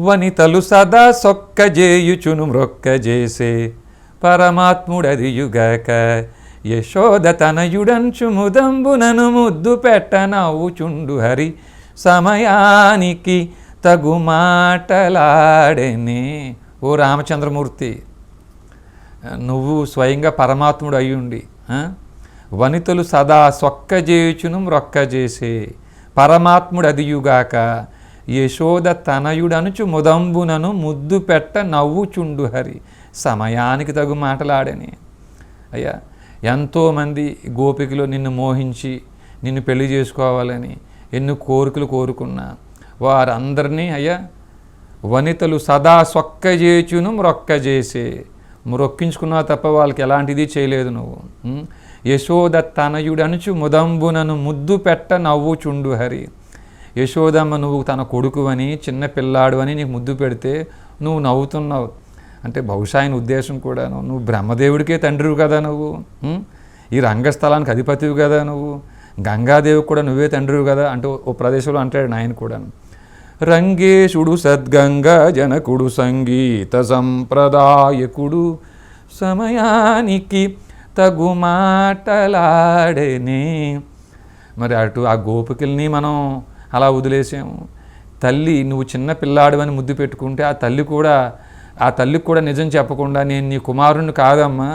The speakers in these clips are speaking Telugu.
వనితలు సదా సొక్కజేయుచును మ్రొక్కజేసే పరమాత్ముడదియుగాక యశోద తనయుడంచు ముదంబునను ముద్దు పెట్ట నవ్వుచుండు హరి సమయానికి తగు మాటలాడెనే. ఓ రామచంద్రమూర్తి, నువ్వు స్వయంగా పరమాత్ముడు అయ్యుండి వనితలు సదా సొక్కజేయుచును మ్రొక్కజేసే పరమాత్ముడు అదియుగాక యశోద తనయుడనుచు ముదంబునను ముద్దు పెట్ట నవ్వుచుండు హరి సమయానికి తగు మాటలాడని. అయ్యా, ఎంతోమంది గోపికలు నిన్ను మోహించి నిన్ను పెళ్లి చేసుకోవాలని ఎన్ని కోరికలు కోరుకున్నా వారందరినీ అయ్యా వనితలు సదా సొక్కజేచును మ్రొక్కజేసే, మ్రొక్కించుకున్నా తప్ప వాళ్ళకి ఎలాంటిది చేయలేదు నువ్వు. యశోద తనయుడనుచు ముదంబునను ముద్దు పెట్ట నవ్వుచుండు హరి. యశోదమ్మ నువ్వు తన కొడుకు అని చిన్న పిల్లాడు అని నీకు ముద్దు పెడితే నువ్వు నవ్వుతున్నావు అంటే బహుశా ఆయన ఉద్దేశం కూడాను, నువ్వు బ్రహ్మదేవుడికే తండ్రివి కదా నువ్వు, ఈ రంగస్థలానికి అధిపతివి కదా నువ్వు, గంగాదేవికి కూడా నువ్వే తండ్రివి కదా అంటూ ఓ ప్రదేశంలో అంటాడు ఆయన కూడాను. రంగేశుడు సద్గంగా జనకుడు సంగీత సంప్రదాయకుడు సమయానికి తగు మాటలాడేనే. మరి అటు ఆ గోపికల్ని మనం అలా వదిలేసాము. తల్లి నువ్వు చిన్న పిల్లాడు అని ముద్దు పెట్టుకుంటే ఆ తల్లికి కూడా నిజం చెప్పకుండా నేను నీ కుమారుని కాదమ్మా,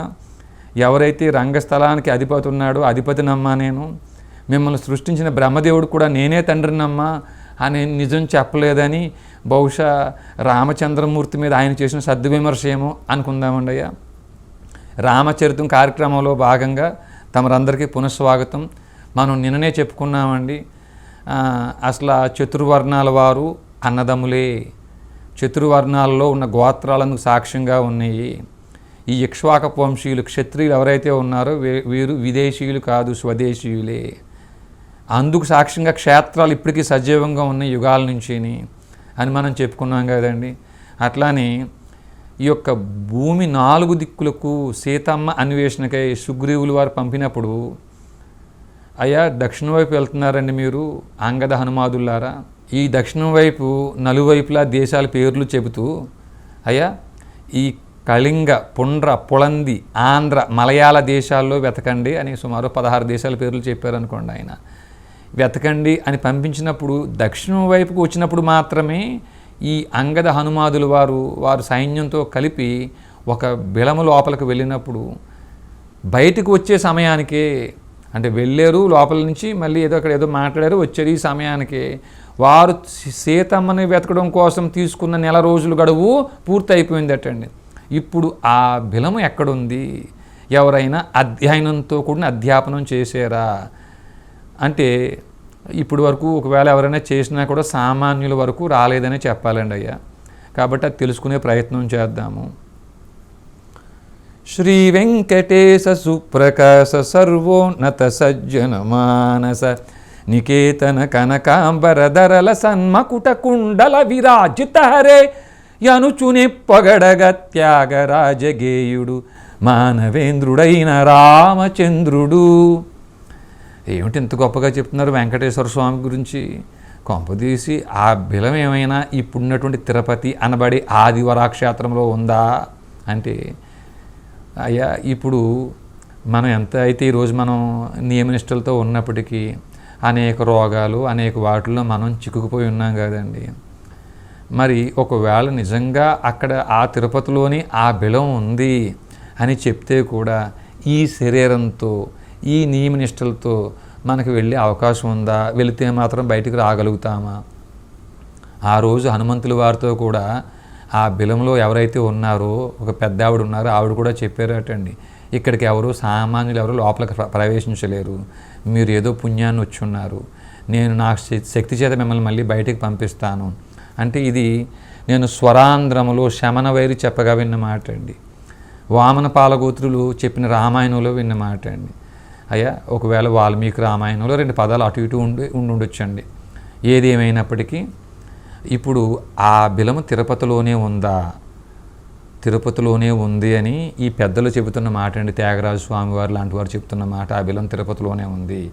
ఎవరైతే రంగస్థలానికి అధిపతి ఉన్నాడో అధిపతినమ్మా, నేను మిమ్మల్ని సృష్టించిన బ్రహ్మదేవుడు కూడా నేనే తండ్రినమ్మా అని నిజం చెప్పలేదని బహుశా రామచంద్రమూర్తి మీద ఆయన చేసిన సద్విమర్శ ఏమో అనుకుందామండి. అయ్యా, రామచరితం కార్యక్రమంలో భాగంగా తమరందరికీ పునఃస్వాగతం. మనం నిన్ననే చెప్పుకున్నామండి, అసలు చతుర్వర్ణాల వారు అన్నదమ్ములే, చతుర్వర్ణాలలో ఉన్న గోత్రాలకు సాక్ష్యంగా ఉన్నాయి. ఈ ఇక్ష్వాకపు వంశీయులు క్షత్రియులు ఎవరైతే ఉన్నారో వీరు విదేశీయులు కాదు, స్వదేశీయులే. అందుకు సాక్ష్యంగా క్షేత్రాలు ఇప్పటికీ సజీవంగా ఉన్నాయి యుగాల నుంచి అని మనం చెప్పుకున్నాం కదండి. అట్లానే ఈ యొక్క భూమి 4 దిక్కులకు సీతమ్మ అన్వేషణకై సుగ్రీవులు వారు పంపినప్పుడు, అయ్యా దక్షిణం వైపు వెళ్తున్నారండి మీరు అంగద హనుమాదుల్లారా, ఈ దక్షిణం వైపు నలువైపులా దేశాల పేర్లు చెబుతూ అయ్యా ఈ కళింగ, పుండ్ర, పులంది, ఆంధ్ర, మలయాళ దేశాల్లో వెతకండి అని సుమారు 16 దేశాల పేర్లు చెప్పారనుకోండి. ఆయన వెతకండి అని పంపించినప్పుడు దక్షిణం వైపుకు వచ్చినప్పుడు మాత్రమే ఈ అంగద హనుమాదుల వారు సైన్యంతో కలిపి ఒక బిలము లోపలికి వెళ్ళినప్పుడు బయటకు వచ్చే సమయానికే, అంటే వెళ్ళారు లోపల నుంచి మళ్ళీ అక్కడ ఏదో మాట్లాడారు వచ్చారు, ఈ సమయానికే వారు సీతమ్మని వెతకడం కోసం తీసుకున్న నెల రోజులు గడువు పూర్తి అయిపోయిందటండి. ఇప్పుడు ఆ బిలము ఎక్కడుంది, ఎవరైనా అధ్యయనంతో కూడిన అధ్యాపనం చేశారా అంటే ఇప్పుడు వరకు ఒకవేళ ఎవరైనా చేసినా కూడా సామాన్యుల వరకు రాలేదని చెప్పాలండి అయ్యా. కాబట్టి అది తెలుసుకునే ప్రయత్నం చేద్దాము. శ్రీ వెంకటేశ సుప్రకాశ సర్వోన్నత సజ్జన మానస నికేతన కనకాంబరధరల సన్మకుట కుండల విరాజిత హరే యనుచుని పొగడగ త్యాగరాజగేయుడు మానవేంద్రుడైన రామచంద్రుడు. ఏమిటి ఇంత గొప్పగా చెప్తున్నారు వెంకటేశ్వర స్వామి గురించి? కొంపదీసి ఆ బిలం ఏమైనా ఇప్పుడున్నటువంటి తిరుపతి అనబడి ఆదివరాక్షేత్రంలో ఉందా అంటే, అయ్యా ఇప్పుడు మనం ఎంత అయితే ఈరోజు మనం నియమనిష్టలతో ఉన్నప్పటికీ అనేక రోగాలు అనేక వాటిల్లో మనం చిక్కుకుపోయి ఉన్నాం కదండి. మరి ఒకవేళ నిజంగా అక్కడ ఆ తిరుపతిలోని ఆ బిలం ఉంది అని చెప్తే కూడా ఈ శరీరంతో ఈ నియమనిష్టలతో మనకు వెళ్ళే అవకాశం ఉందా? వెళితే మాత్రం బయటికి రాగలుగుతామా? ఆ రోజు హనుమంతుల వారితో కూడా ఆ బిలంలో ఎవరైతే ఉన్నారో ఒక పెద్ద ఆవిడ ఉన్నారో ఆవిడ కూడా చెప్పారటండి, ఇక్కడికి ఎవరు సామాన్యులు ఎవరు లోపలికి ప్రవేశించలేరు, మీరు ఏదో పుణ్యాన్ని వచ్చి ఉన్నారు, నేను నా శక్తి చేత మిమ్మల్ని మళ్ళీ బయటికి పంపిస్తాను అంటే ఇది నేను స్వరాంధ్రములో శమన వైరి చెప్పగా విన్న మాట అండి. వామన పాలగోత్రులు చెప్పిన రామాయణంలో విన్న మాట అండి. అయ్యా ఒకవేళ వాల్మీకి రామాయణంలో 2 పదాలు అటు ఇటు ఉండొచ్చండి. ఏది ఏమైనప్పటికీ ఇప్పుడు ఆ బిలము తిరుపతిలోనే ఉందా, తిరుపతిలోనే ఉంది అని ఈ పెద్దలు చెబుతున్న మాట అండి. త్యాగరాజ స్వామి వారు లాంటి వారు చెబుతున్న మాట, ఆ బిలం తిరుపతిలోనే ఉంది.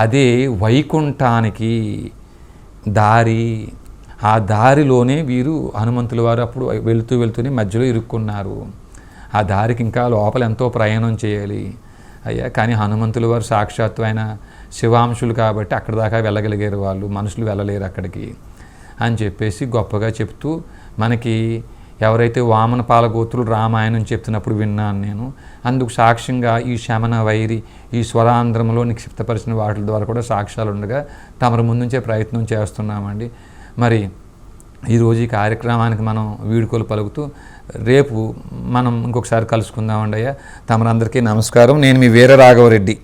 అదే వైకుంఠానికి దారి, ఆ దారిలోనే వీరు హనుమంతుల వారు అప్పుడు వెళుతూనే మధ్యలో ఇరుక్కున్నారు. ఆ దారికి ఇంకా లోపల ఎంతో ప్రయాణం చేయాలి అయ్యా. కానీ హనుమంతుల వారు సాక్షాత్తు ఆయన శివాంశులు కాబట్టి అక్కడి దాకా వెళ్ళగలిగారు, వాళ్ళు మనుషులు వెళ్ళలేరు అక్కడికి అని చెప్పేసి గొప్పగా చెప్తూ, మనకి ఎవరైతే వామన పాలగోత్రులు రామాయణం చెప్తున్నప్పుడు విన్నాను నేను. అందుకు సాక్ష్యంగా ఈ శమన వైరి ఈ స్వరాంధ్రంలో నిక్షిప్తపరిచిన వాటి ద్వారా కూడా సాక్ష్యాలు ఉండగా తమరు ముందుంచే ప్రయత్నం చేస్తున్నామండి. మరి ఈరోజు ఈ కార్యక్రమానికి మనం వీడుకోలు పలుకుతూ రేపు మనం ఇంకొకసారి కలుసుకుందామండి అయ్యా. తమరందరికీ నమస్కారం. నేను మీ వీర రాఘవరెడ్డి.